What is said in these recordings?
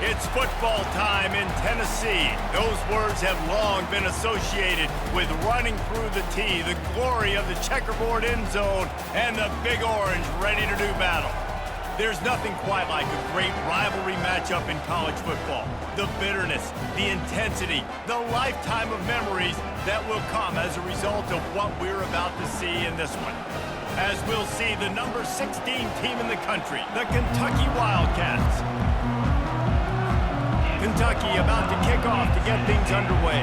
It's football time in Tennessee. Those words have long been associated with running through the tee, the glory of the checkerboard end zone, and the Big Orange ready to do battle. There's nothing quite like a great rivalry matchup in college football. The bitterness, the intensity, the lifetime of memories that will come as a result of what we're about to see in this one. As we'll see the number 16 team in the country, the Kentucky Wildcats. Kentucky about to kick off to get things underway.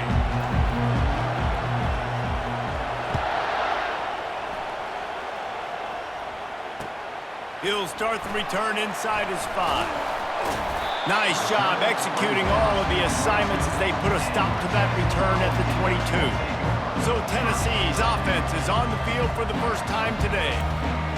He'll start the return inside his 5. Nice job executing all of the assignments as they put a stop to that return at the 22. So Tennessee's offense is on the field for the first time today.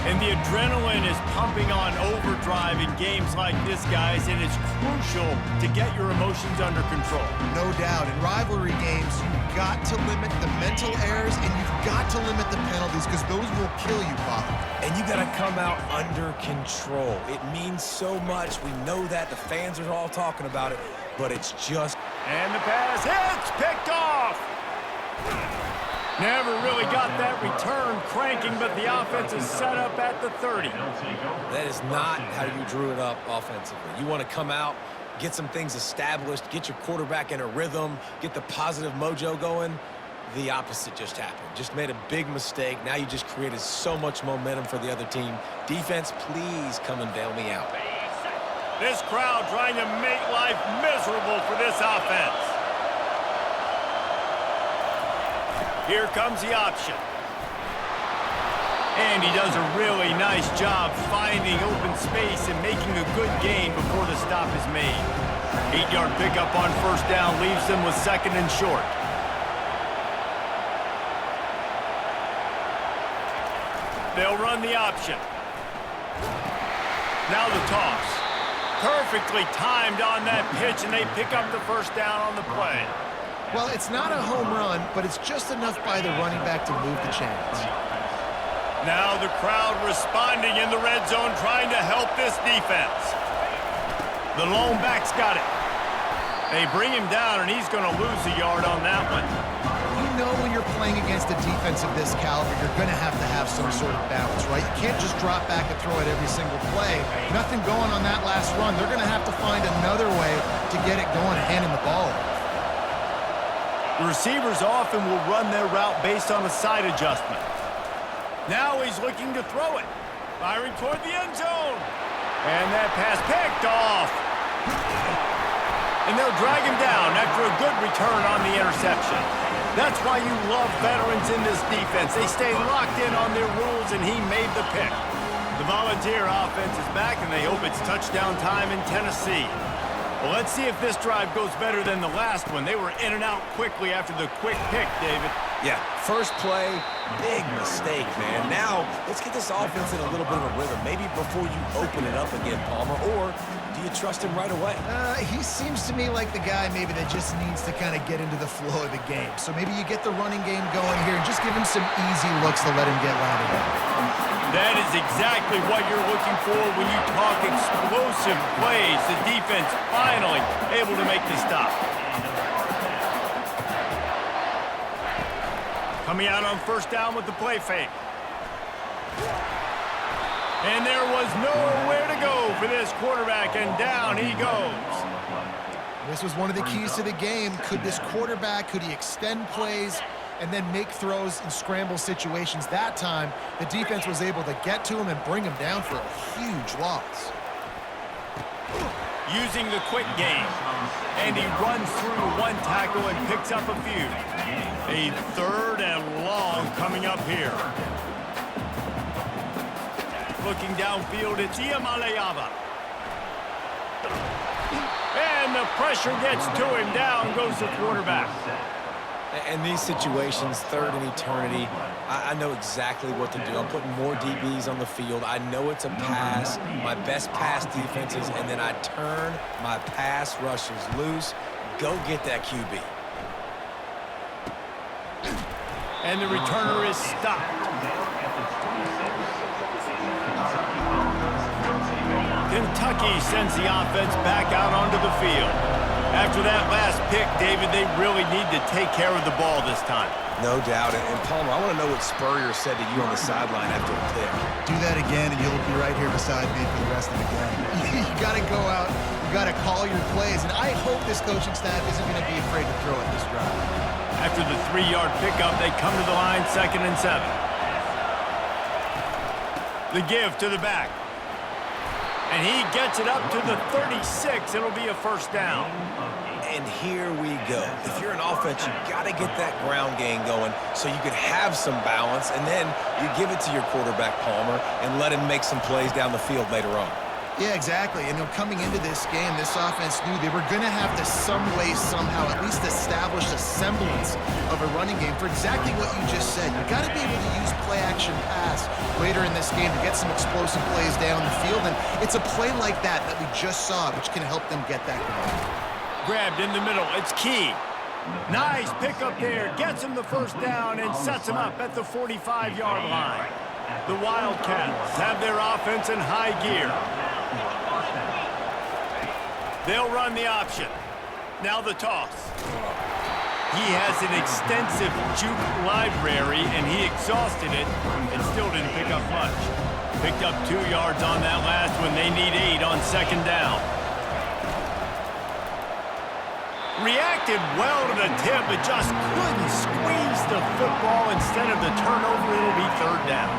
And the adrenaline is pumping on overdrive in games like this, guys, and it's crucial to get your emotions under control. No doubt. In rivalry games, you've got to limit the mental errors and you've got to limit the penalties because those will kill you, Bob. And you got to come out under control. It means so much. We know that. The fans are all talking about it, but it's just... And the pass hits, picked off. Never really got that return cranking, but the offense is set up at the 30. That is not how you drew it up offensively. You want to come out, get some things established, get your quarterback in a rhythm, get the positive mojo going. The opposite just happened. Just made a big mistake. Now you just created so much momentum for the other team. Defense, please come and bail me out. This crowd trying to make life miserable for this offense. Here comes the option. And he does a really nice job finding open space and making a good gain before the stop is made. 8-yard pickup on first down leaves them with second and short. They'll run the option. Now the toss. Perfectly timed on that pitch, and they pick up the first down on the play. Well, it's not a home run, but it's just enough by the running back to move the chains. Now the crowd responding in the red zone, trying to help this defense. The lone back's got it. They bring him down, and he's going to lose a yard on that one. You know when you're playing against a defense of this caliber, you're going to have some sort of balance, right? You can't just drop back and throw it every single play. Nothing going on that last run. They're going to have to find another way to get it going and handing the ball off. The receivers often will run their route based on a side adjustment. Now he's looking to throw it. Firing toward the end zone. And that pass picked off. And they'll drag him down after a good return on the interception. That's why you love veterans in this defense. They stay locked in on their rules, and he made the pick. The Volunteer offense is back, and they hope it's touchdown time in Tennessee. Well, let's see if this drive goes better than the last one. They were in and out quickly after the quick pick, David. Yeah, first play, big mistake, man. Now, let's get this offense in a little bit of a rhythm. Maybe before you open it up again, Palmer, or do you trust him right away? He seems to me like the guy maybe that just needs to kind of get into the flow of the game. So maybe you get the running game going here and just give him some easy looks to let him get loaded up. That is exactly what you're looking for when you talk explosive plays. The defense finally able to make the stop. Coming out on first down with the play fake. And there was nowhere to go for this quarterback, and down he goes. This was one of the keys to the game. Could this quarterback, could he extend plays and then make throws in scramble situations? That time, the defense was able to get to him and bring him down for a huge loss. Using the quick game, and he runs through one tackle and picks up a few. A third and long coming up here. Looking downfield, it's Iamaleava. And the pressure gets to him. Down goes the quarterback. In these situations, third and eternity, I know exactly what to do. I'm putting more DBs on the field. I know it's a pass, my best pass defenses, and then I turn my pass rushers loose. Go get that QB. And the returner is stopped. Kentucky sends the offense back out onto the field. After that last pick, David, they really need to take care of the ball this time. No doubt. And Palmer, I want to know what Spurrier said to you on the sideline after the pick. Do that again, and you'll be right here beside me for the rest of the game. You got to go out. You got to call your plays. And I hope this coaching staff isn't going to be afraid to throw at this drive. After the 3-yard pickup, they come to the line, 2nd and 7. The give to the back. And he gets it up to the 36. It'll be a first down. And here we go. If you're an offense, you got to get that ground game going so you can have some balance, and then you give it to your quarterback, Palmer, and let him make some plays down the field later on. Yeah, exactly. And coming into this game, this offense knew they were going to have to some way, somehow, at least establish a semblance of a running game for exactly what you just said. You got to be able to use play-action pass later in this game to get some explosive plays down the field. And it's a play like that that we just saw, which can help them get that going. Grabbed in the middle. It's Key. Nice pickup there. Gets him the first down and sets him up at the 45-yard line. The Wildcats have their offense in high gear. They'll run the option. Now the toss. He has an extensive juke library, and he exhausted it and still didn't pick up much. Picked up 2 yards on that last one. They need 8 on 2nd down. Reacted well to the tip, but just couldn't squeeze the football. Instead of the turnover, it'll be 3rd down.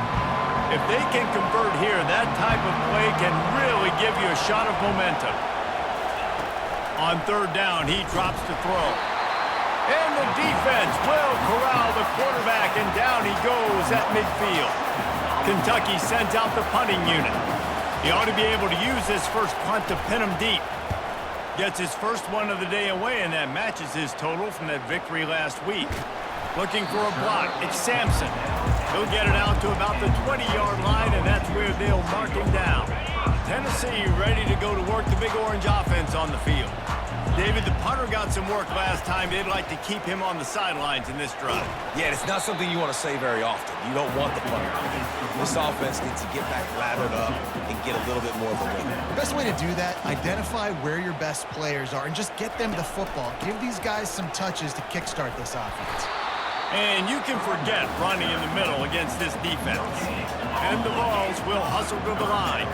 If they can convert here, that type of play can really give you a shot of momentum. On 3rd down, he drops to throw. And the defense will corral the quarterback, and down he goes at midfield. Kentucky sends out the punting unit. He ought to be able to use this first punt to pin him deep. Gets his first one of the day away, and that matches his total from that victory last week. Looking for a block. It's Sampson. He'll get it out to about the 20-yard line, and that's where they'll mark him down. Tennessee ready to go to work the Big Orange offense on the field. David, the punter got some work last time. They'd like to keep him on the sidelines in this drive. Yeah, it's not something you want to say very often. You don't want the punter. This offense needs to get back lathered up and get a little bit more of a win. The best way to do that, identify where your best players are and just get them the football. Give these guys some touches to kickstart this offense. And you can forget running in the middle against this defense. And the Vols will hustle to the line.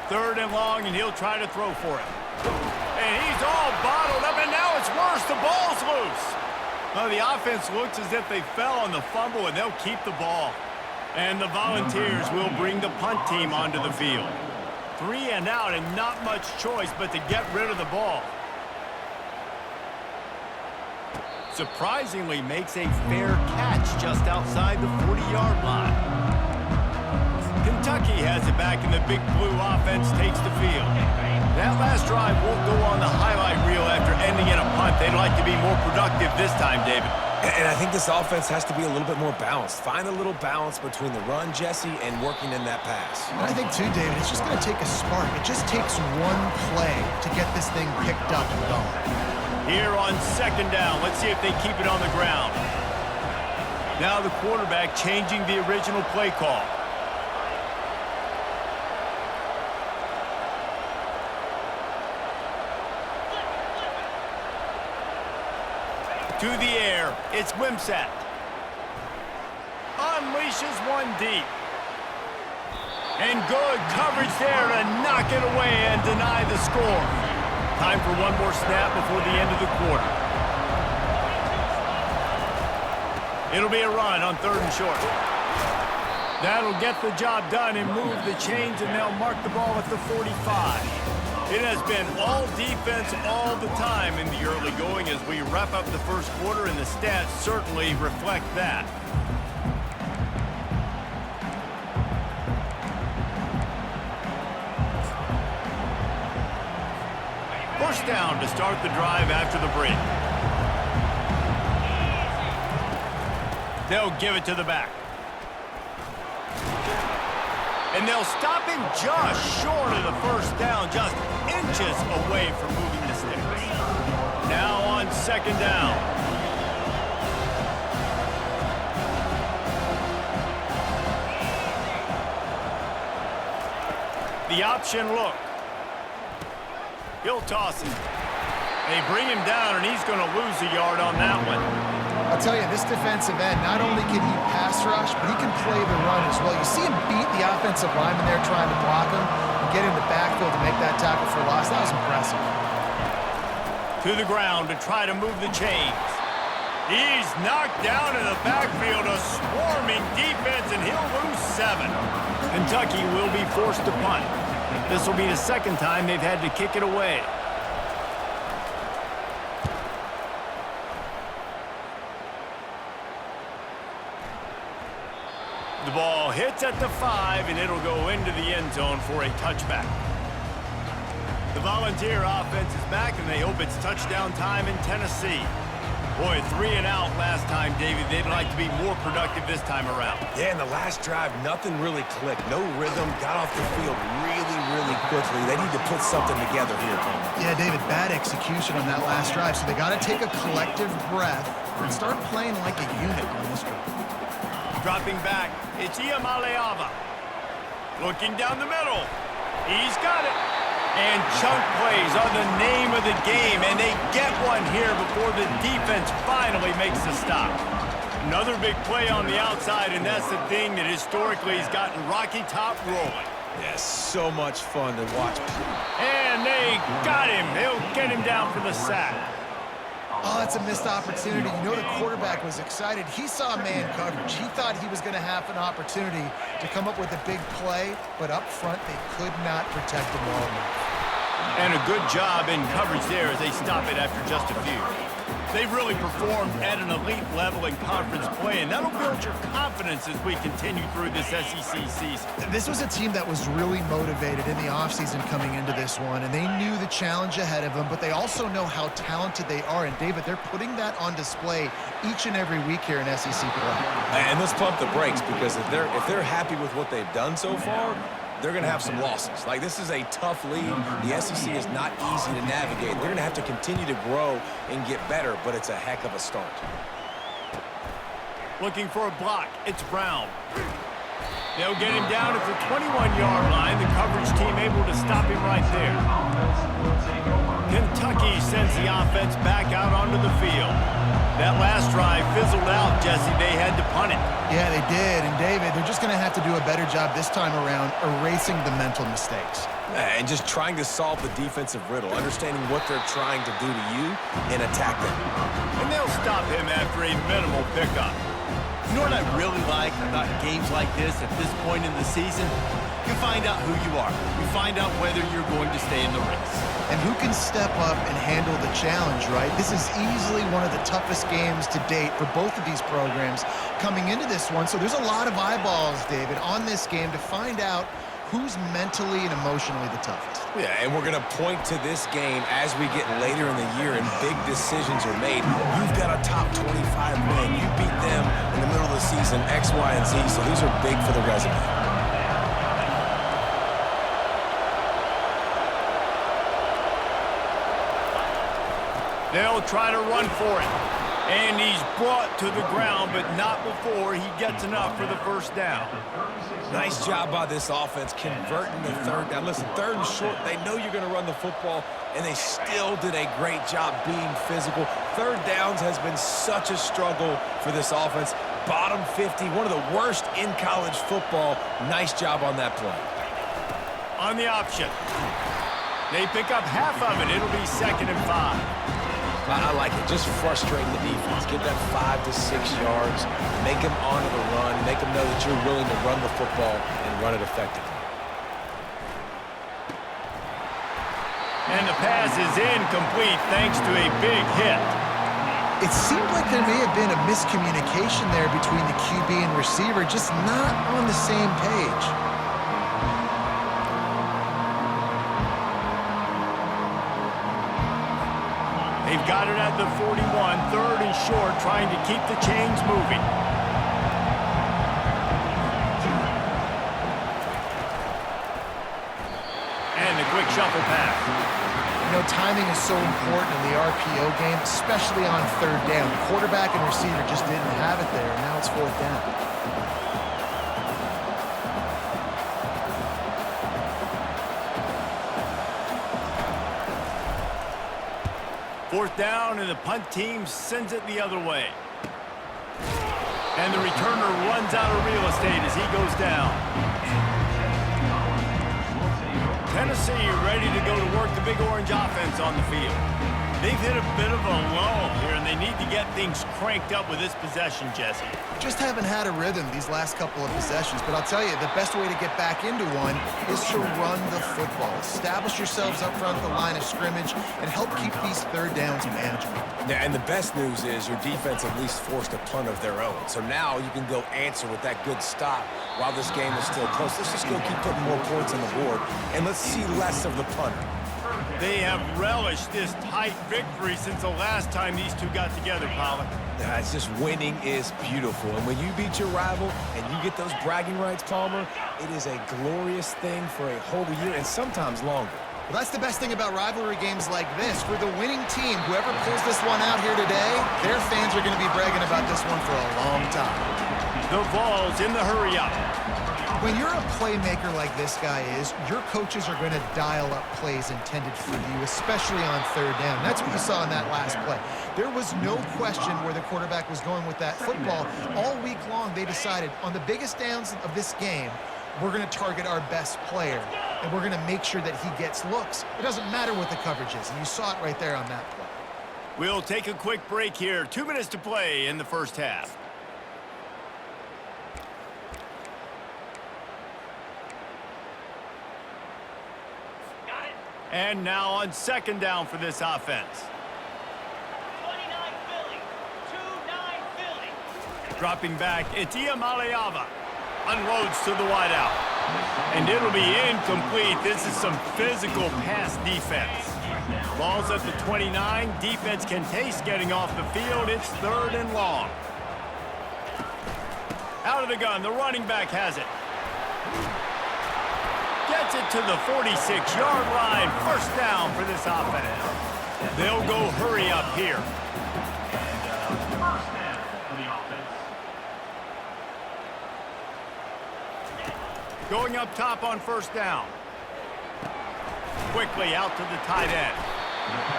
Third and long, and he'll try to throw for it. And he's all bottled up, and now it's worse. The ball's loose. Well, the offense looks as if they fell on the fumble, and they'll keep the ball. And the Volunteers will bring the punt team onto the field. 3 and out, and not much choice but to get rid of the ball. Surprisingly makes a fair catch just outside the 40-yard line. Kentucky has it back, and the Big Blue offense takes the field. That last drive won't go on the highlight reel after ending in a punt. They'd like to be more productive this time, David. And I think this offense has to be a little bit more balanced. Find a little balance between the run, Jesse, and working in that pass. And I think, too, David, it's just going to take a spark. It just takes one play to get this thing picked up and going. Here on 2nd down, let's see if they keep it on the ground. Now the quarterback changing the original play call. To the air, it's Wimsatt. Unleashes one deep. And good coverage there to knock it away and deny the score. Time for one more snap before the end of the quarter. It'll be a run on 3rd and short. That'll get the job done and move the chains, and they'll mark the ball at the 45. It has been all defense all the time in the early going as we wrap up the first quarter, and the stats certainly reflect that. First down to start the drive after the break. They'll give it to the back. And they'll stop him just short of the first down, just inches away from moving the sticks. Now on second down. The option look. He'll toss it. They bring him down, and he's going to lose a yard on that one. I'll tell you, this defensive end, not only can he pass rush, but he can play the run as well. You see him beat the offensive lineman there trying to block him and get in the backfield to make that tackle for loss. That was impressive. To the ground to try to move the chains. He's knocked down in the backfield, a swarming defense, and he'll lose 7. Kentucky will be forced to punt. This will be the second time they've had to kick it away. The ball hits at the 5, and it'll go into the end zone for a touchback. The Volunteer offense is back, and they hope it's touchdown time in Tennessee. Boy, 3 and out last time, David. They'd like to be more productive this time around. Yeah, in the last drive, nothing really clicked. No rhythm, got off the field really quickly. They need to put something together here. Yeah, David, bad execution on that last drive, so they got to take a collective breath and start playing like a unit on this drive. Dropping back, it's Iamaleava. Looking down the middle. He's got it. And chunk plays are the name of the game, and they get one here before the defense finally makes the stop. Another big play on the outside, and that's the thing that historically has gotten Rocky Top rolling. Yeah, so much fun to watch. And they got him. They'll get him down for the sack. Oh, that's a missed opportunity. You know the quarterback was excited. He saw man coverage. He thought he was going to have an opportunity to come up with a big play, but up front they could not protect him well enough. And a good job in coverage there as they stop it after just a few. They've really performed at an elite level in conference play, and that'll build your confidence as we continue through this SEC season. This was a team that was really motivated in the offseason coming into this one, and they knew the challenge ahead of them, but they also know how talented they are. And, David, they're putting that on display each and every week here in SEC play. And let's pump the brakes, because if they're happy with what they've done so far, they're going to have some losses. Like, this is a tough league. The SEC is not easy to navigate. They're going to have to continue to grow and get better, but it's a heck of a start. Looking for a block. It's Brown. They'll get him down at the 21-yard line. The coverage team able to stop him right there. Kentucky sends the offense back out onto the field. That last drive fizzled out, Jesse. They had to punt it. Yeah, they did. And, David, they're just going to have to do a better job this time around erasing the mental mistakes. And just trying to solve the defensive riddle, understanding what they're trying to do to you and attack them. And they'll stop him after a minimal pickup. You know what I really like about games like this at this point in the season? You find out who you are. You find out whether you're going to stay in the race. And who can step up and handle the challenge, right? This is easily one of the toughest games to date for both of these programs coming into this one. So there's a lot of eyeballs, David, on this game to find out who's mentally and emotionally the toughest. Yeah, and we're going to point to this game as we get later in the year and big decisions are made. You've got a top 25 win. You beat them in the middle of the season, X, Y, and Z, so these are big for the resume. They'll try to run for it. And he's brought to the ground, but not before he gets enough for the first down. Nice job by this offense converting the third down. Listen, third and short, they know you're going to run the football, and they still did a great job being physical. Third downs has been such a struggle for this offense. Bottom 50, one of the worst in college football. Nice job on that play. On the option. They pick up half of it. It'll be 2nd and 5. I like it. Just frustrating the defense. Give that 5 to 6 yards. Make them honor the run. Make them know that you're willing to run the football and run it effectively. And the pass is incomplete thanks to a big hit. It seemed like there may have been a miscommunication there between the QB and receiver, just not on the same page. They've got it at the 41, 3rd and short, trying to keep the chains moving. And the quick shuffle pass. know, timing is so important in the RPO game, especially on third down. The quarterback and receiver just didn't have it there, and now it's fourth down. Fourth down, and the punt team sends it the other way. And the returner runs out of real estate as he goes down. Tennessee ready to go to work the Big Orange offense on the field. They've hit a bit of a lull here, and they need to get things cranked up with this possession, Jesse. Just haven't had a rhythm these last couple of possessions, but I'll tell you, the best way to get back into one is to run the football. Establish yourselves up front of the line of scrimmage and help keep these third downs manageable. Yeah, and the best news is your defense at least forced a punt of their own. So now you can go answer with that good stop while this game is still close. Let's just go keep putting more points on the board, and let's see less of the punter. They have relished this tight victory since the last time these two got together, Pollard. Yeah, it's just winning is beautiful. And when you beat your rival and you get those bragging rights, Palmer, it is a glorious thing for a whole year and sometimes longer. Well, that's the best thing about rivalry games like this. For the winning team, whoever pulls this one out here today, their fans are going to be bragging about this one for a long time. The Vols in the hurry-up. When you're a playmaker like this guy is, your coaches are going to dial up plays intended for you, especially on third down. That's what you saw in that last play. There was no question where the quarterback was going with that football. All week long, they decided on the biggest downs of this game, we're going to target our best player, and we're going to make sure that he gets looks. It doesn't matter what the coverage is, and you saw it right there on that play. We'll take a quick break here. 2 minutes to play in the first half. And now on second down for this offense. 29 Philly. 2-9 Philly. Dropping back, it's Iamaleava. Unloads to the wideout. And it'll be incomplete. This is some physical pass defense. Ball's at the 29. Defense can taste getting off the field. It's third and long. Out of the gun, the running back has it. Gets it to the 46-yard line. First down for this offense. They'll go hurry up here. Going up top on first down. Quickly out to the tight end.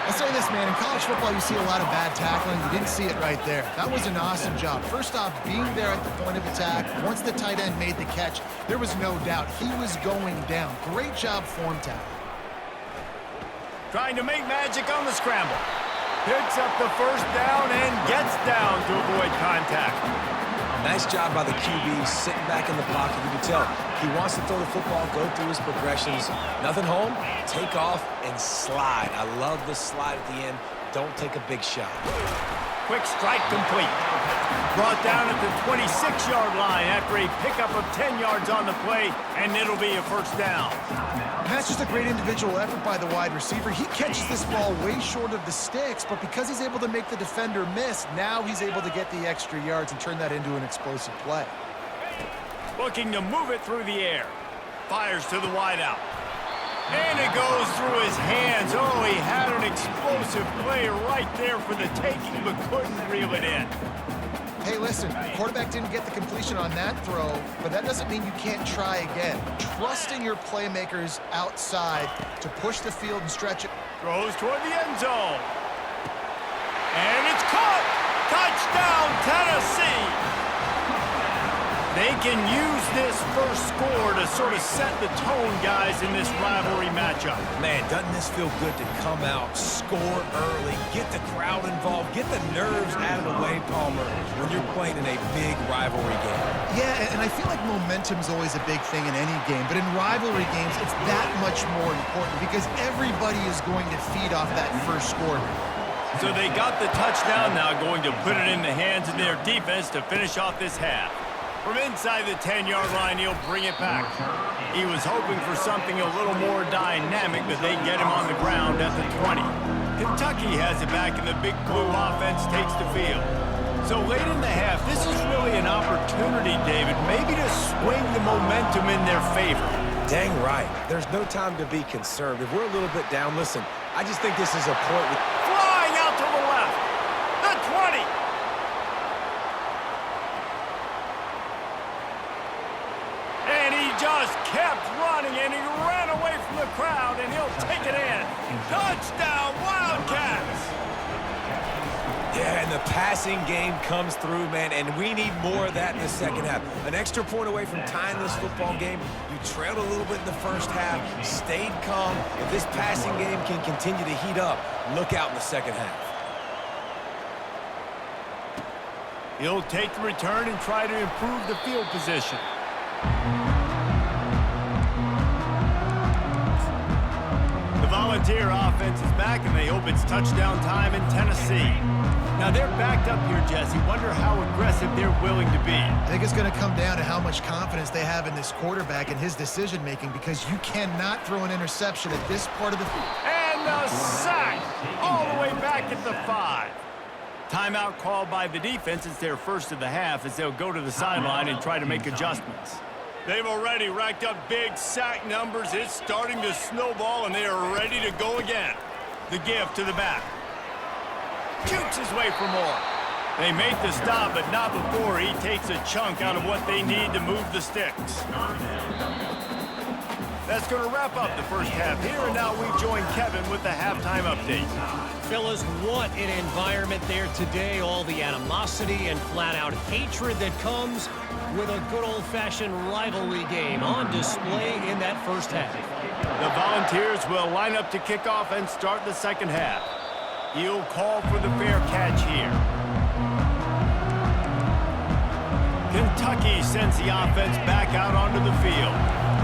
I'll say this, man, in college football, you see a lot of bad tackling. You didn't see it right there. That was an awesome job. First off, being there at the point of attack, once the tight end made the catch, there was no doubt he was going down. Great job form tackle. Trying to make magic on the scramble. Picks up the first down and gets down to avoid contact. Nice job by the QB, sitting back in the pocket. You can tell he wants to throw the football, go through his progressions. Nothing home, take off, and slide. I love the slide at the end. Don't take a big shot. Quick strike complete. Brought down at the 26-yard line after a pickup of 10 yards on the play, and it'll be a first down. And that's just a great individual effort by the wide receiver. He catches this ball way short of the sticks, but because he's able to make the defender miss, now he's able to get the extra yards and turn that into an explosive play. Looking to move it through the air. Fires to the wideout. And it goes through his hands. Oh, he had an explosive play right there for the taking, but couldn't reel it in. Hey, listen, the quarterback didn't get the completion on that throw, but that doesn't mean you can't try again. Trust in your playmakers outside to push the field and stretch it. Throws toward the end zone. And it's caught! Touchdown, Tennessee! They can use this first score to sort of set the tone, guys, in this rivalry matchup. Man, doesn't this feel good to come out, score early, get the crowd involved, get the nerves out of the way, Palmer, when you're playing in a big rivalry game? Yeah, and I feel like momentum's always a big thing in any game, but in rivalry games, it's that much more important because everybody is going to feed off that first score. So they got the touchdown, now going to put it in the hands of their defense to finish off this half. From inside the 10-yard line, he'll bring it back. He was hoping for something a little more dynamic, but they get him on the ground at the 20. Kentucky has it back, and the Big Blue offense takes the field. So late in the half, this is really an opportunity, David, maybe to swing the momentum in their favor. Dang right. There's no time to be concerned. If we're a little bit down, listen, I just think this is a point with... Flying out to the left. The 20. And he just kept running, and he ran away from the crowd, and he'll take it in. Touchdown, Wildcats! Yeah, and the passing game comes through, man, and we need more of that in the second half. An extra point away from tying this football game. You trailed a little bit in the first half, stayed calm. If this passing game can continue to heat up, look out in the second half. He'll take the return and try to improve the field position. The Volunteer offense is back, and they hope it's touchdown time in Tennessee. Now, they're backed up here, Jesse. Wonder how aggressive they're willing to be. I think it's going to come down to how much confidence they have in this quarterback and his decision-making, because you cannot throw an interception at this part of the field. And the sack all the way back at the 5. Timeout called by the defense. It's their first of the half as they'll go to the sideline and try to make adjustments. They've already racked up big sack numbers. It's starting to snowball, and they are ready to go again. The give to the back. Shoots his way for more. They make the stop, but not before he takes a chunk out of what they need to move the sticks. That's going to wrap up the first half here, and now we join Kevin with the halftime update. Fellas, what an environment there today. All the animosity and flat-out hatred that comes with a good old-fashioned rivalry game on display in that first half. The Volunteers will line up to kick off and start the second half. He'll call for the fair catch here. Kentucky sends the offense back out onto the field.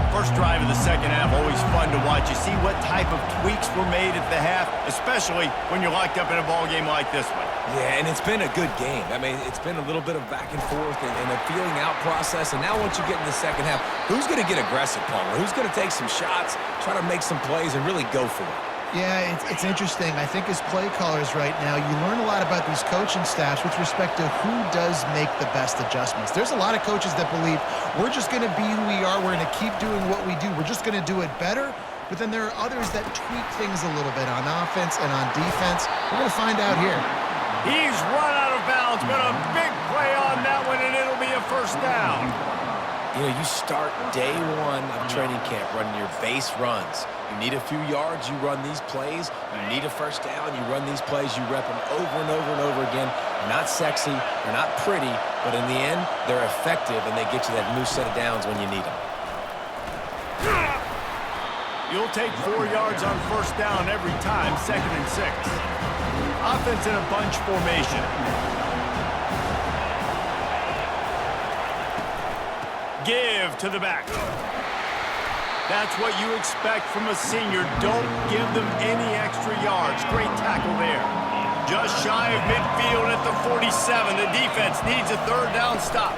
First drive of the second half, always fun to watch. You see what type of tweaks were made at the half, especially when you're locked up in a ball game like this one. Yeah, and it's been a good game. I mean, it's been a little bit of back and forth and a feeling out process. And now once you get in the second half, who's going to get aggressive, Palmer? Who's going to take some shots, try to make some plays, and really go for it? Yeah, it's interesting. I think as play callers right now, you learn a lot about these coaching staffs with respect to who does make the best adjustments. There's a lot of coaches that believe we're just going to be who we are. We're going to keep doing what we do. We're just going to do it better. But then there are others that tweak things a little bit on offense and on defense. We're going to find out here. He's run out of bounds, but a big play on that one, and it'll be a first down. You know, you start day one of training camp running your base runs. You need a few yards, you run these plays. You need a first down, you run these plays. You rep them over and over and over again. They're not sexy, they're not pretty, but in the end, they're effective, and they get you that new set of downs when you need them. You'll take 4 yards on first down every time, 2nd and 6. Offense in a bunch formation. Give to the back. That's what you expect from a senior. Don't give them any extra yards. Great tackle there. Just shy of midfield at the 47. The defense needs a third down stop.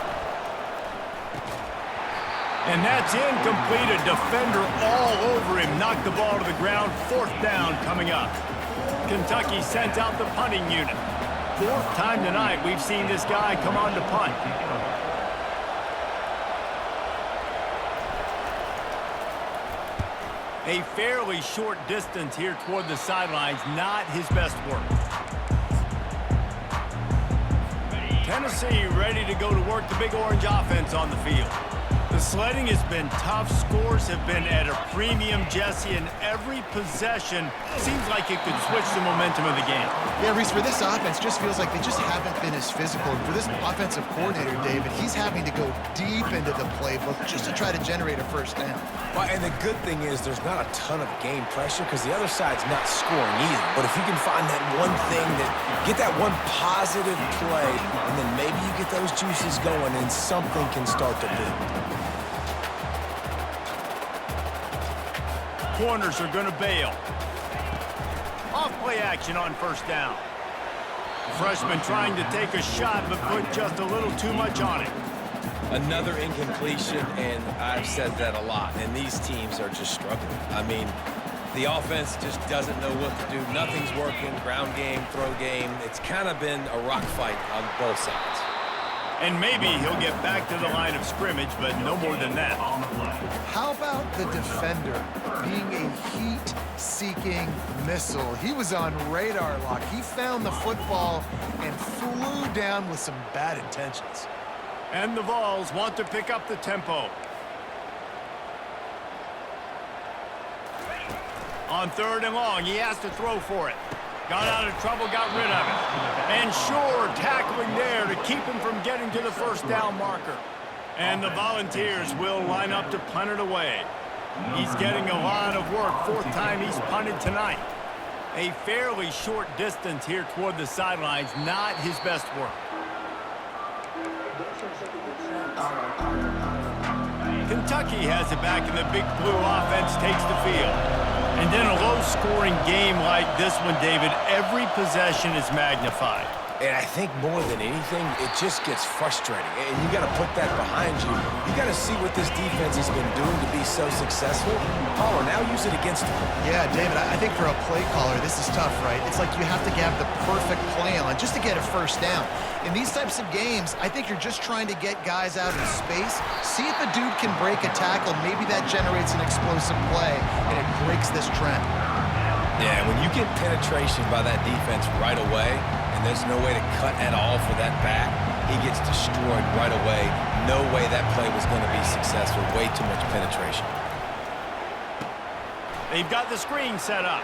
And that's incomplete. A defender all over him. Knocked the ball to the ground. 4th down coming up. Kentucky sent out the punting unit. 4th time tonight we've seen this guy come on to punt. A fairly short distance here toward the sidelines, not his best work. Tennessee ready to go to work the Big Orange offense on the field. The sledding has been tough. Scores have been at a premium, Jesse, and every possession seems like it could switch the momentum of the game. Yeah, Reese, for this offense, just feels like they just haven't been as physical. For this offensive coordinator, David, he's having to go deep into the playbook just to try to generate a first down. Well, and the good thing is there's not a ton of game pressure because the other side's not scoring either. But if you can find that one thing, get that one positive play, and then maybe you get those juices going and something can start to build. Corners are going to bail. Off-play action on first down. Freshman trying to take a shot, but put just a little too much on it. Another incompletion, and I've said that a lot, and these teams are just struggling. I mean, the offense just doesn't know what to do. Nothing's working. Ground game, throw game. It's kind of been a rock fight on both sides. And maybe he'll get back to the line of scrimmage, but no more than that. How about the defender being a heat-seeking missile? He was on radar lock. He found the football and flew down with some bad intentions. And the Vols want to pick up the tempo. On 3rd and long, he has to throw for it. Got out of trouble, got rid of it. And sure, tackling there to keep him from getting to the first down marker. And the Volunteers will line up to punt it away. He's getting a lot of work, 4th time he's punted tonight. A fairly short distance here toward the sidelines, not his best work. Kentucky has it back, and the Big Blue offense takes the field. And in a low-scoring game like this one, David, every possession is magnified. And I think more than anything, it just gets frustrating. And you got to put that behind you. You got to see what this defense has been doing to be so successful. Caller, now use it against them. Yeah, David, I think for a play caller, this is tough, right? It's like you have to have the perfect play on just to get a first down. In these types of games, I think you're just trying to get guys out in space, see if the dude can break a tackle. Maybe that generates an explosive play, and it breaks this trend. Yeah, when you get penetration by that defense right away, and there's no way to cut at all for that back, he gets destroyed right away. No way that play was going to be successful. Way too much penetration. They've got the screen set up.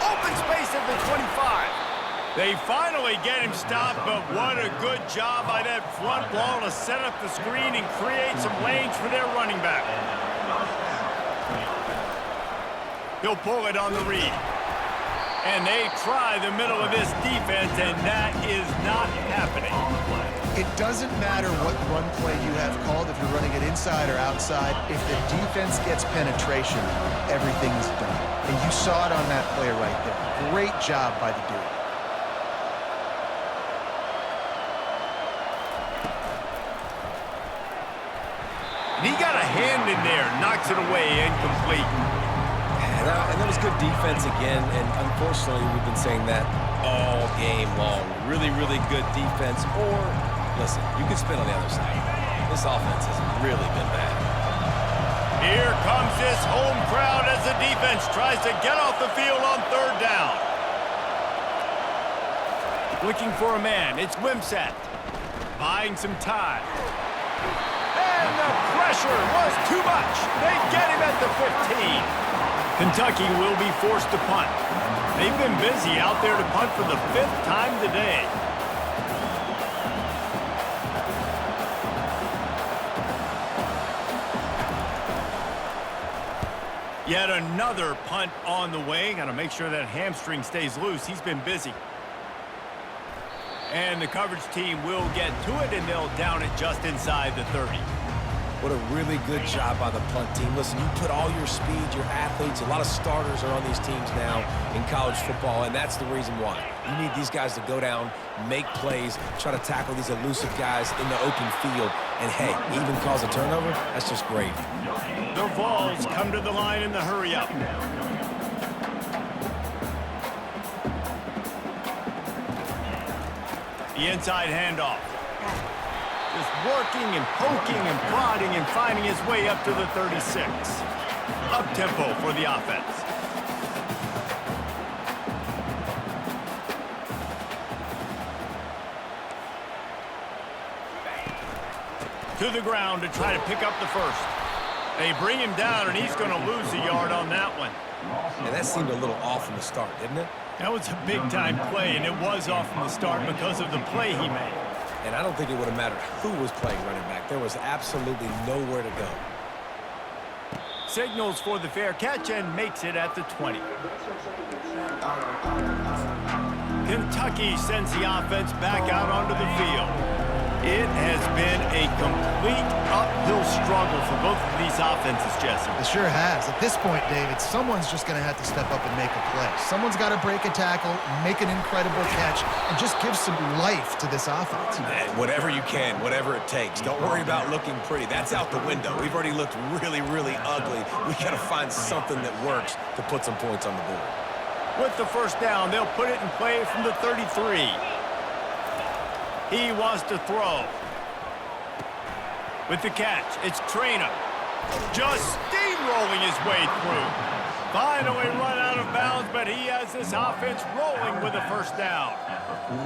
Open space at the 25. They finally get him stopped, but what a good job by that front wall to set up the screen and create some lanes for their running back. He'll pull it on the read. And they try the middle of this defense, and that is not happening. It doesn't matter what run play you have called, if you're running it inside or outside. If the defense gets penetration, everything's done. And you saw it on that play right there. Great job by the dude. And he got a hand in there, knocks it away, incomplete. And that was good defense again, and unfortunately, we've been saying that all game long. Really, really good defense. Or, listen, you can spin on the other side. This offense has really been bad. Here comes this home crowd as the defense tries to get off the field on 3rd down. Looking for a man, it's Wimsatt. Buying some time. And the pressure was too much. They get him at the 15. Kentucky will be forced to punt. They've been busy out there to punt for the 5th time today. Yet another punt on the way. Got to make sure that hamstring stays loose. He's been busy. And the coverage team will get to it, and they'll down it just inside the 30. What a really good job by the punt team. Listen, you put all your speed, your athletes, a lot of starters are on these teams now in college football, and that's the reason why. You need these guys to go down, make plays, try to tackle these elusive guys in the open field, and hey, even cause a turnover, that's just great. The Vols come to the line in the hurry-up. The inside handoff. Just working and poking and prodding and finding his way up to the 36. Up-tempo for the offense. To the ground to try to pick up the first. They bring him down, and he's going to lose a yard on that one. And that seemed a little off from the start, didn't it? That was a big-time play, and it was off from the start because of the play he made. And I don't think it would have mattered who was playing running back. There was absolutely nowhere to go. Signals for the fair catch and makes it at the 20. Kentucky sends the offense back out onto the field. It has been a complete uphill struggle for both of these offenses, Jesse. It sure has. At this point, David, someone's just going to have to step up and make a play. Someone's got to break a tackle, make an incredible catch, and just give some life to this offense. Man, whatever you can, whatever it takes. Don't worry about looking pretty. That's out the window. We've already looked really, really ugly. We got to find something that works to put some points on the board. With the first down, they'll put it in play from the 33. He wants to throw. With the catch, it's Trainer. Just steamrolling his way through. Finally run out of bounds, but he has this offense rolling with a first down.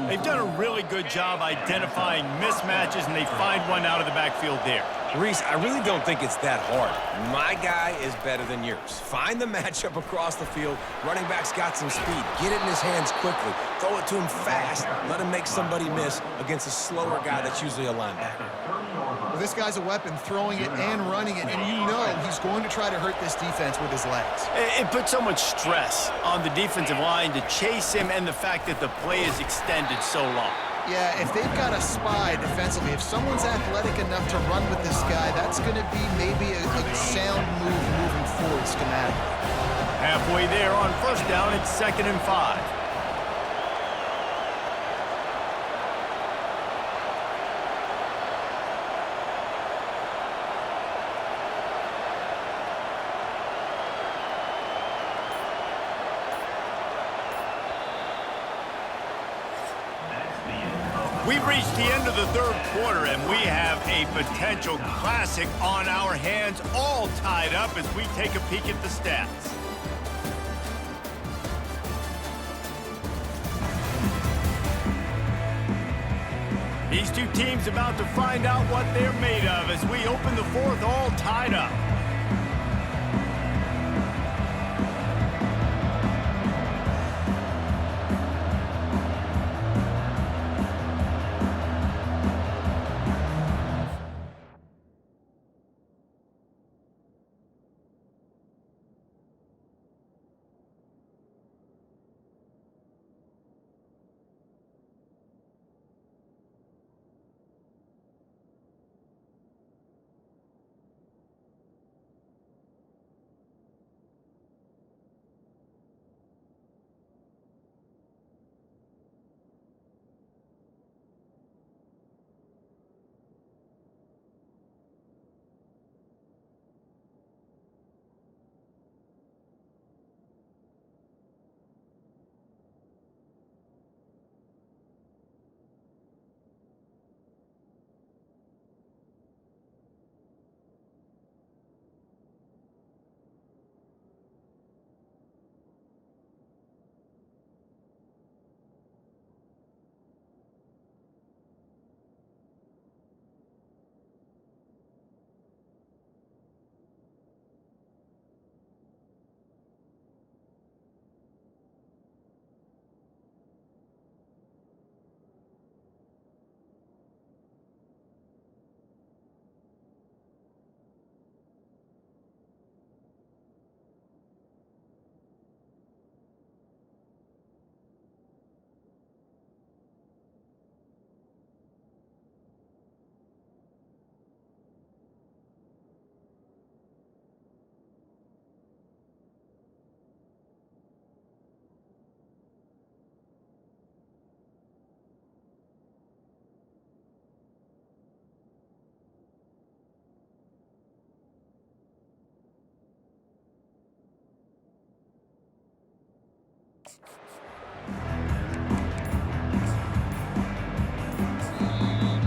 They've done a really good job identifying mismatches, and they find one out of the backfield there. Reese, I really don't think it's that hard. My guy is better than yours. Find the matchup across the field. Running back's got some speed. Get it in his hands quickly. Throw it to him fast. Let him make somebody miss against a slower guy that's usually a linebacker. Well, this guy's a weapon, throwing it and running it, and you know he's going to try to hurt this defense with his legs. It puts so much stress on the defensive line to chase him, and the fact that the play is extended so long. Yeah, if they've got a spy defensively, if someone's athletic enough to run with this guy, that's going to be maybe a sound move moving forward schematically. Halfway there on first down, it's 2nd and 5. We've reached the end of the third quarter, and we have a potential classic on our hands, all tied up as we take a peek at the stats. These two teams about to find out what they're made of as we open the fourth, all tied up.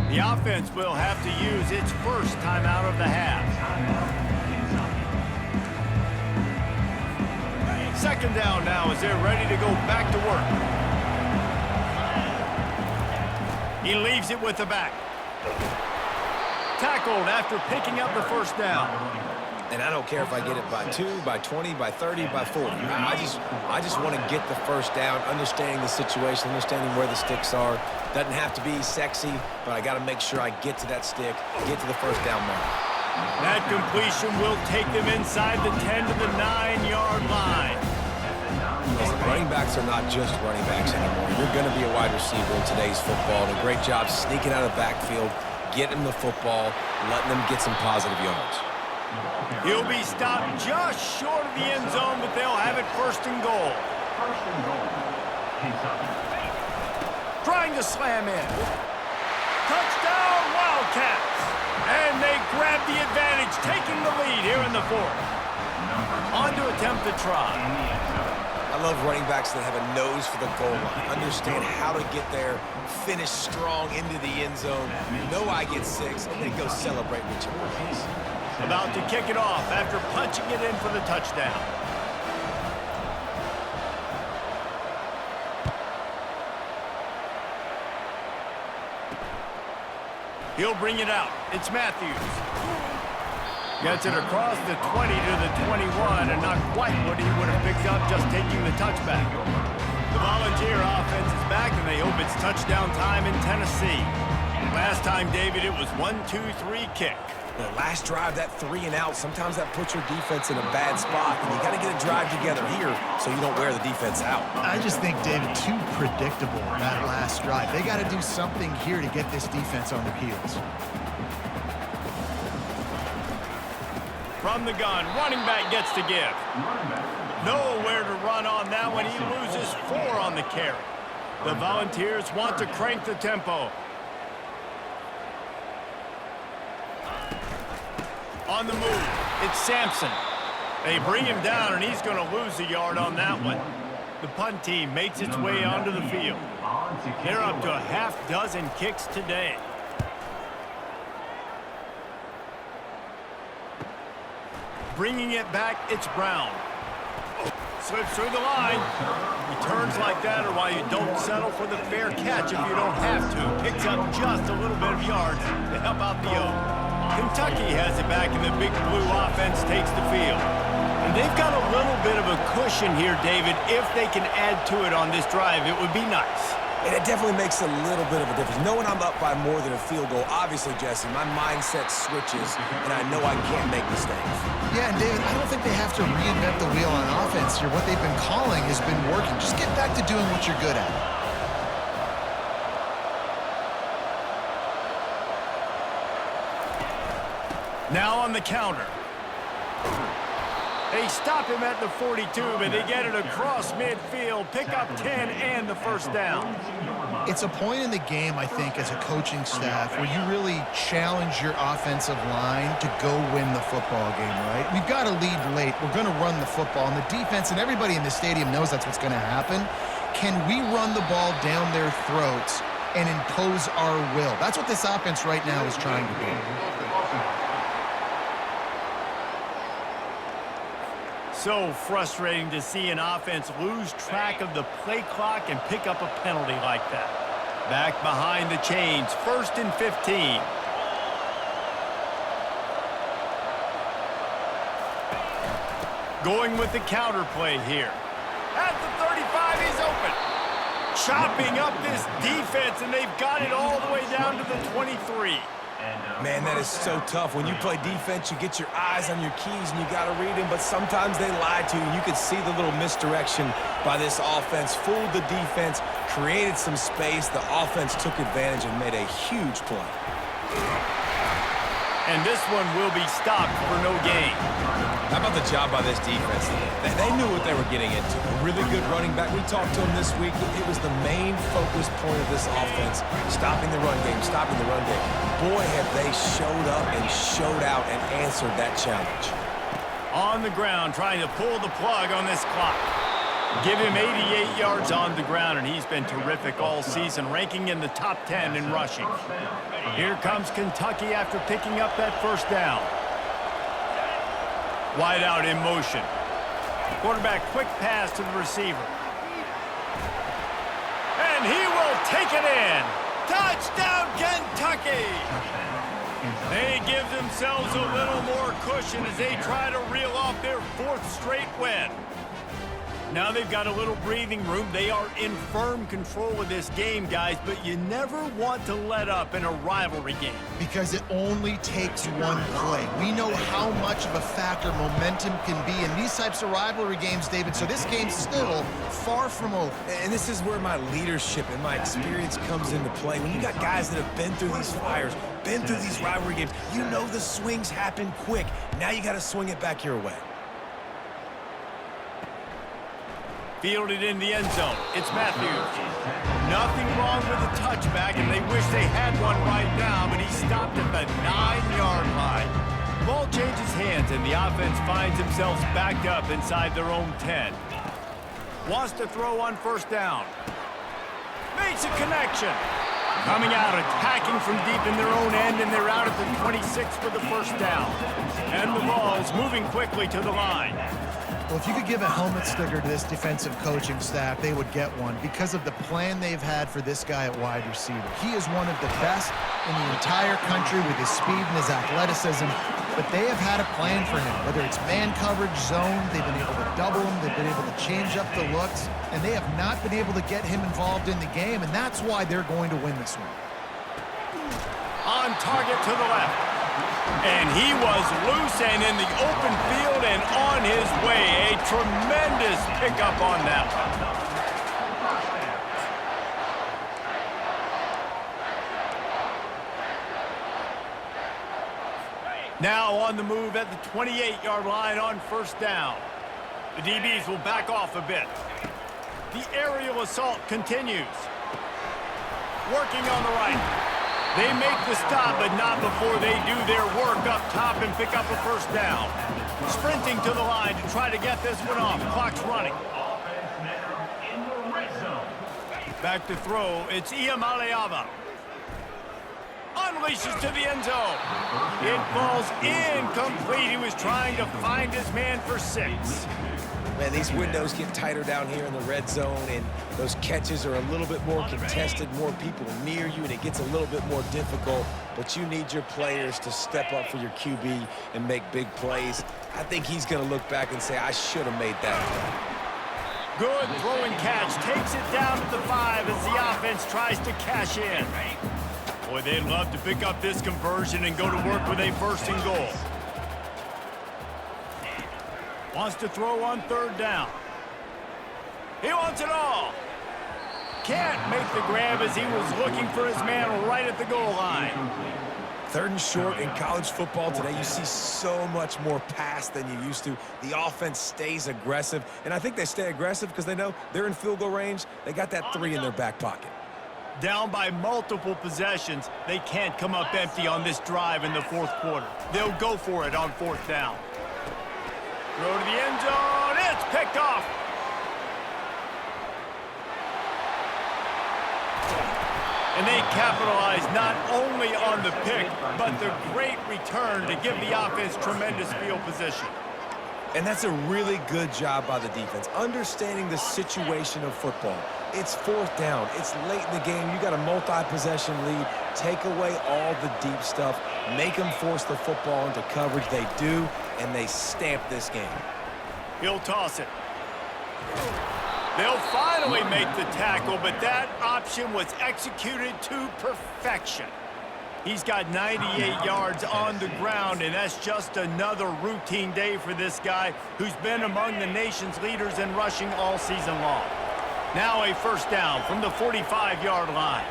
The offense will have to use its first timeout of the half. 2nd down now as they're ready to go back to work. He leaves it with the back. Tackled after picking up the first down. And I don't care if I get it by 2, by 20, by 30, by 40. I just want to get the first down, understanding the situation, understanding where the sticks are. Doesn't have to be sexy, but I got to make sure I get to that stick, get to the first down mark. That completion will take them inside the 10 to the 9-yard line. Listen, running backs are not just running backs anymore. You're going to be a wide receiver in today's football, and a great job sneaking out of the backfield, getting the football, letting them get some positive yards. He'll be stopped just short of the end zone, but they'll have it 1st and goal. Trying to slam in. Touchdown, Wildcats! And they grab the advantage, taking the lead here in the fourth. On to attempt the try. I love running backs that have a nose for the goal line, understand how to get there, finish strong into the end zone, know I get 6, and then go celebrate with your boys. About to kick it off after punching it in for the touchdown. He'll bring it out. It's Matthews. Gets it across the 20 to the 21, and not quite what he would have picked up just taking the touchback. The Volunteer offense is back, and they hope it's touchdown time in Tennessee. Last time, David, it was 1-2-3 kick. The last drive, that 3 and out, sometimes that puts your defense in a bad spot, and you got to get a drive together here so you don't wear the defense out. I just think, David, too predictable that last drive. They got to do something here to get this defense on their heels. From the gun, running back gets to give. Nowhere to run on that one. He loses 4 on the carry. The Volunteers want to crank the tempo. On the move, it's Sampson. They bring him down, and he's going to lose a yard on that one. The punt team makes its way onto the field. They're up to a half-dozen kicks today. Bringing it back, it's Brown. Slips through the line. Returns like that are why you don't settle for the fair catch if you don't have to. Picks up just a little bit of yards to help out the O. Kentucky has it back, and the Big Blue offense takes the field. And they've got a little bit of a cushion here, David. If they can add to it on this drive, it would be nice. And it definitely makes a little bit of a difference. Knowing I'm up by more than a field goal, obviously, Jesse, my mindset switches, and I know I can't make mistakes. Yeah, and David, I don't think they have to reinvent the wheel on offense here. What they've been calling has been working. Just get back to doing what you're good at. Now on the counter. They stop him at the 42, but they get it across midfield, pick up 10 and the first down. It's a point in the game, I think, as a coaching staff where you really challenge your offensive line to go win the football game, right? We've got to lead late. We're going to run the football, and the defense and everybody in the stadium knows that's what's going to happen. Can we run the ball down their throats and impose our will? That's what this offense right now is trying to do. So frustrating to see an offense lose track of the play clock and pick up a penalty like that. Back behind the chains, 1st and 15. Going with the counter play here. At the 35, he's open. Chopping up this defense, and they've got it all the way down to the 23. Man, that is so tough. When you play defense, you get your eyes on your keys, and you got to read them, but sometimes they lie to you. You could see the little misdirection by this offense, fooled the defense, created some space. The offense took advantage and made a huge play. And this one will be stopped for no gain. How about the job by this defense? They knew what they were getting into. A really good running back. We talked to him this week. It was the main focus point of this offense, stopping the run game, stopping the run game. Boy, have they showed up and showed out and answered that challenge. On the ground, trying to pull the plug on this clock. Give him 88 yards on the ground, and he's been terrific all season, ranking in the top 10 in rushing. Here comes Kentucky after picking up that first down. Wide out in motion. Quarterback quick pass to the receiver. And he will take it in. Touchdown, Kentucky! They give themselves a little more cushion as they try to reel off their 4th straight win. Now they've got a little breathing room. They are in firm control of this game, guys, but you never want to let up in a rivalry game. Because it only takes one play. We know how much of a factor momentum can be in these types of rivalry games, David, so this game's still far from over. And this is where my leadership and my experience comes into play. When you got guys that have been through these fires, been through these rivalry games, you know the swings happen quick. Now you got to swing it back your way. Fielded in the end zone. It's Matthews. Nothing wrong with the touchback, and they wish they had one right now, but he stopped at the 9-yard line. Ball changes hands, and the offense finds themselves backed up inside their own 10. Wants to throw on first down. Makes a connection. Coming out, attacking from deep in their own end, and they're out at the 26 for the first down. And the ball's moving quickly to the line. Well, if you could give a helmet sticker to this defensive coaching staff, they would get one because of the plan they've had for this guy at wide receiver. He is one of the best in the entire country with his speed and his athleticism, but they have had a plan for him, whether it's man coverage, zone, they've been able to double him, they've been able to change up the looks, and they have not been able to get him involved in the game, and that's why they're going to win this one. On target to the left. And he was loose and in the open field and on his way. A tremendous pickup on that one. Now on the move at the 28-yard line on first down. The DBs will back off a bit. The aerial assault continues. Working on the right. They make the stop, but not before they do their work up top and pick up a first down. Sprinting to the line to try to get this one off. Clock's running. Back to throw. It's Iamaleava. Unleashes to the end zone. It falls incomplete. He was trying to find his man for 6. Man, these windows get tighter down here in the red zone, and those catches are a little bit more contested, more people near you, and it gets a little bit more difficult. But you need your players to step up for your QB and make big plays. I think he's going to look back and say, I should have made that play. Good throwing catch. Takes it down to the 5 as the offense tries to cash in. Boy, they'd love to pick up this conversion and go to work with a 1st and goal. Wants to throw on third down. He wants it all. Can't make the grab as he was looking for his man right at the goal line. 3rd and short in college football today. You see so much more pass than you used to. The offense stays aggressive, and I think they stay aggressive because they know they're in field goal range. They got that 3 in their back pocket. Down by multiple possessions, they can't come up empty on this drive in the 4th quarter. They'll go for it on 4th down. Throw to the end zone. It's picked off. And they capitalize not only on the pick, but the great return to give the offense tremendous field position. And that's a really good job by the defense, understanding the situation of football. It's 4th down. It's late in the game. You got a multi-possession lead. Take away all the deep stuff. Make them force the football into coverage. They do, and they stamp this game. He'll toss it. They'll finally make the tackle, but that option was executed to perfection. He's got 98 yards on the ground, and that's just another routine day for this guy who's been among the nation's leaders in rushing all season long. Now a first down from the 45-yard line.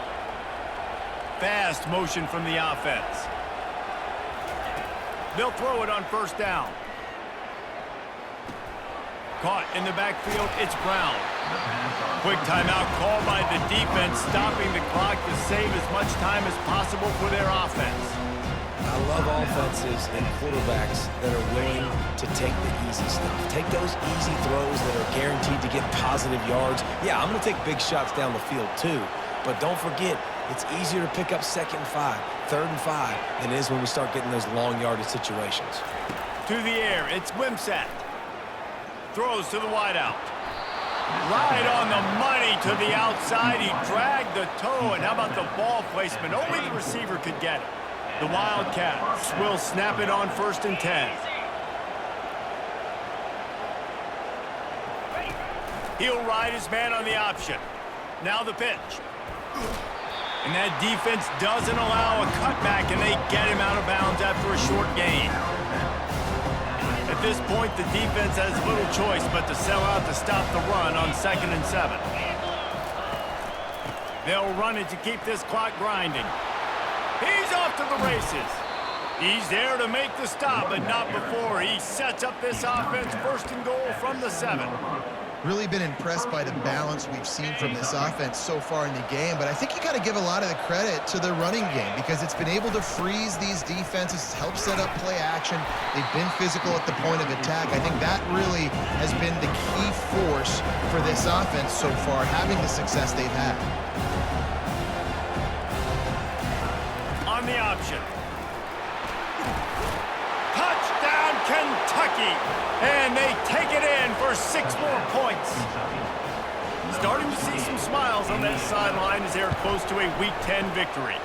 Fast motion from the offense. They'll throw it on first down. Caught in the backfield, it's Brown. Quick timeout called by the defense, stopping the clock to save as much time as possible for their offense. I love offenses and quarterbacks that are willing to take the easy stuff. Take those easy throws that are guaranteed to get positive yards. Yeah, I'm going to take big shots down the field too, but don't forget, it's easier to pick up 2nd and 5, 3rd and 5 than it is when we start getting those long yardage situations. To the air, it's Wimsatt. Throws to the wideout. Right on the money to the outside. He dragged the toe, and how about the ball placement? Only the receiver could get it. The Wildcats will snap it on 1st and 10. He'll ride his man on the option. Now the pitch. And that defense doesn't allow a cutback, and they get him out of bounds after a short gain. At this point, the defense has little choice but to sell out to stop the run on 2nd and 7. They'll run it to keep this clock grinding. He's off to the races. He's there to make the stop, but not before. He sets up this offense 1st and goal from the 7. Really been impressed by the balance we've seen from this offense so far in the game, but I think you got to give a lot of the credit to the running game because it's been able to freeze these defenses, help set up play action. They've been physical at the point of attack. I think that really has been the key force for this offense so far, having the success they've had. On the option. Touchdown, Kentucky! And they take it in for 6 more points. Starting to see some smiles on that sideline as they're close to a Week 10 victory.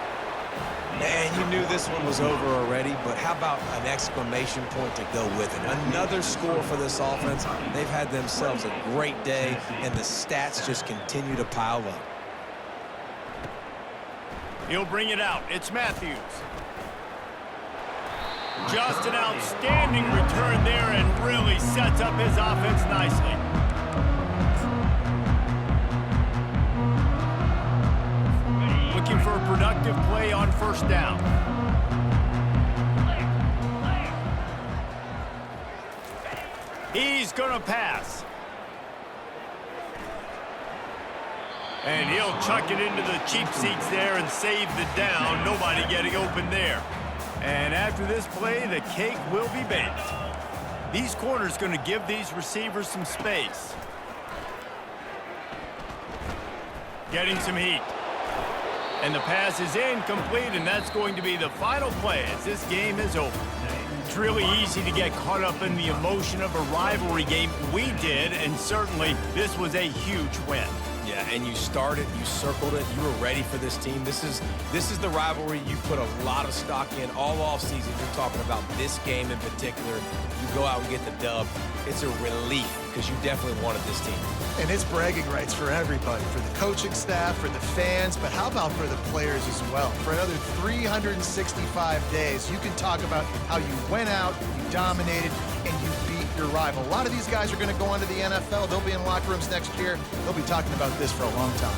Man, you knew this one was over already, but how about an exclamation point to go with it? Another score for this offense. They've had themselves a great day, and the stats just continue to pile up. He'll bring it out. It's Matthews. Just an outstanding return there and really sets up his offense nicely. Looking for a productive play on first down. He's going to pass. And he'll chuck it into the cheap seats there and save the down. Nobody getting open there. And after this play, the cake will be baked. These corners going to give these receivers some space. Getting some heat. And the pass is incomplete, and that's going to be the final play as this game is over. It's really easy to get caught up in the emotion of a rivalry game. We did, and certainly this was a huge win. Yeah, and you started, you circled it, you were ready for this team. This is the rivalry you put a lot of stock in all offseason. You're talking about this game in particular. You go out and get the dub. It's a relief because you definitely wanted this team. And it's bragging rights for everybody, for the coaching staff, for the fans, but how about for the players as well? For another 365 days, you can talk about how you went out, you dominated, and you beat your rival. A lot of these guys are going to go on to the NFL. They'll be in locker rooms next year. They'll be talking about this for a long time.